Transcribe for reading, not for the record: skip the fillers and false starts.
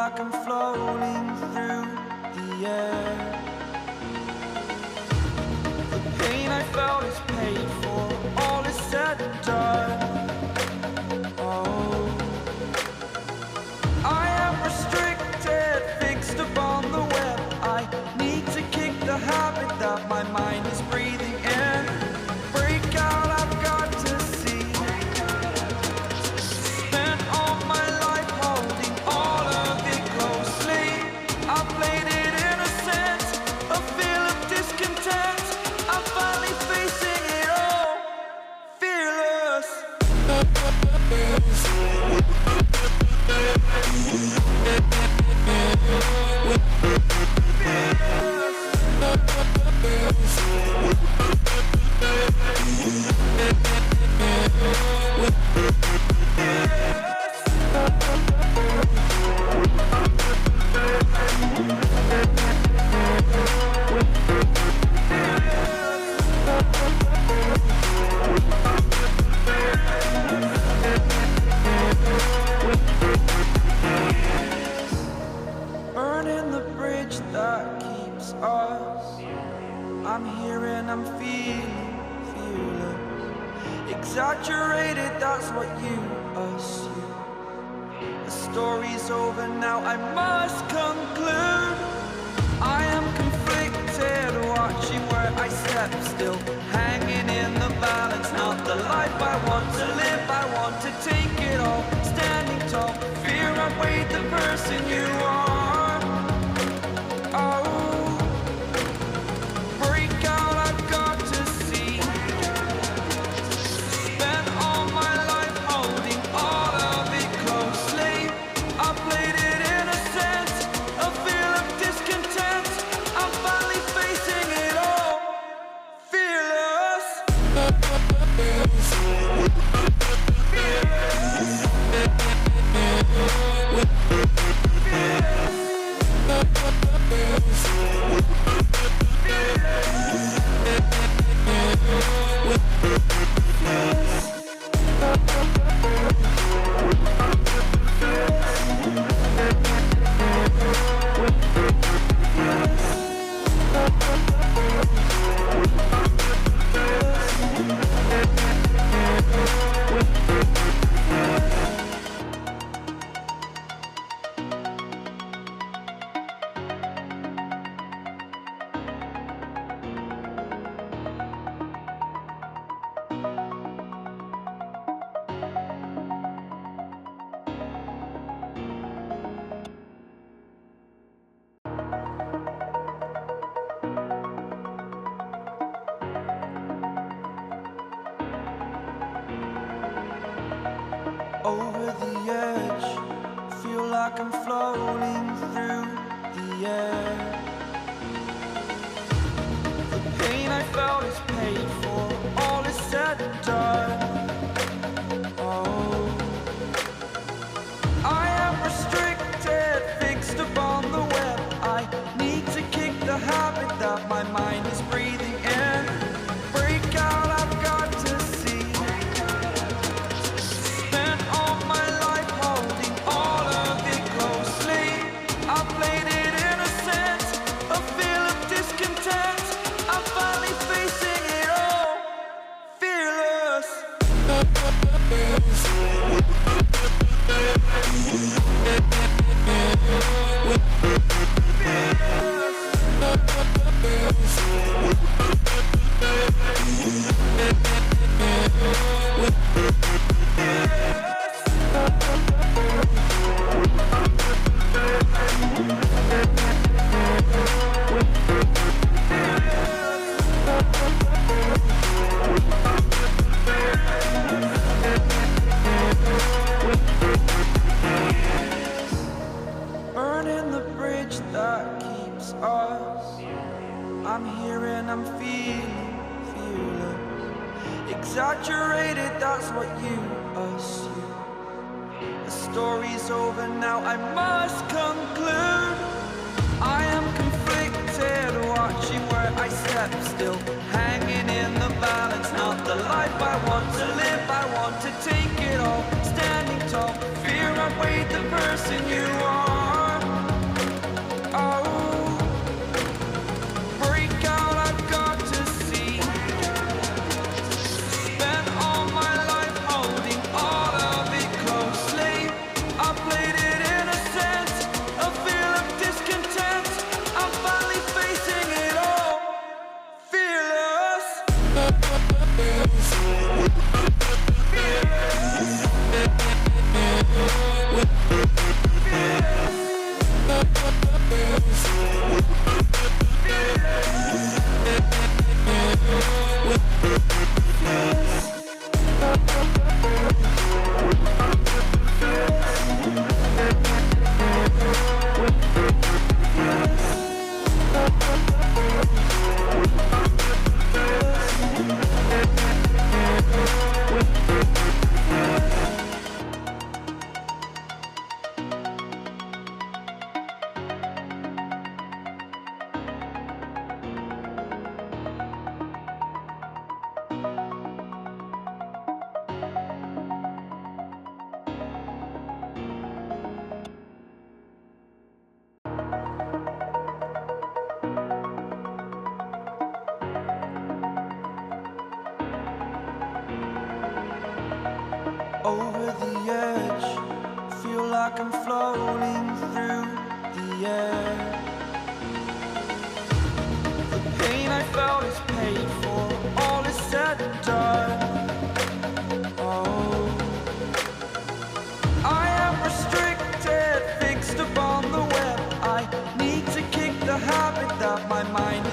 like I'm floating through the air. The pain I felt is paid for, all is said and done. Oh, I am restricted, fixed upon the web. I need to kick the habit that my mind is breathing in. Break out, I've got to see. Spent all my life holding all of it closely. I played it innocent, a feel of discontent. I'm finally facing it all, fearless. Burning the bridge that keeps us. I'm here and I'm feeling fearless. Exaggerated, that's what you assume. The story's over now, I must conclude. I am conflicted, watching where I step still, hanging in the balance. Not the life I want to live, I want to take it all. Standing tall, fear outweighed the person you are. Oh, break out, I've got to see. Spent all my life holding all of it closely. I played it innocent, a feel of discontent. I'm finally facing it all, fearless. Over the edge, feel like I'm floating through the air. The pain I felt is paid for, all is said and done. Oh, I am restricted, fixed upon the web. I need to kick the habit that my mind is breathing in. Break out, I've got to see. Spent all my life holding all of it closely. I played it innocent, a feel of discontent. I'm finally facing it all, fearless. Burning the bridge that keeps us. I'm here and I'm feeling fearless. Exaggerated, that's what you assume. The story's over now, I must conclude. I am conflicted, watching where I step still, hanging in the balance. Not the life I want to live, I want to take it all. Standing tall, fear outweighed the person you are. like I'm floating through the air. The pain I felt is paid for, all is said and done. Oh, I am restricted, fixed upon the web. I need to kick the habit that my mind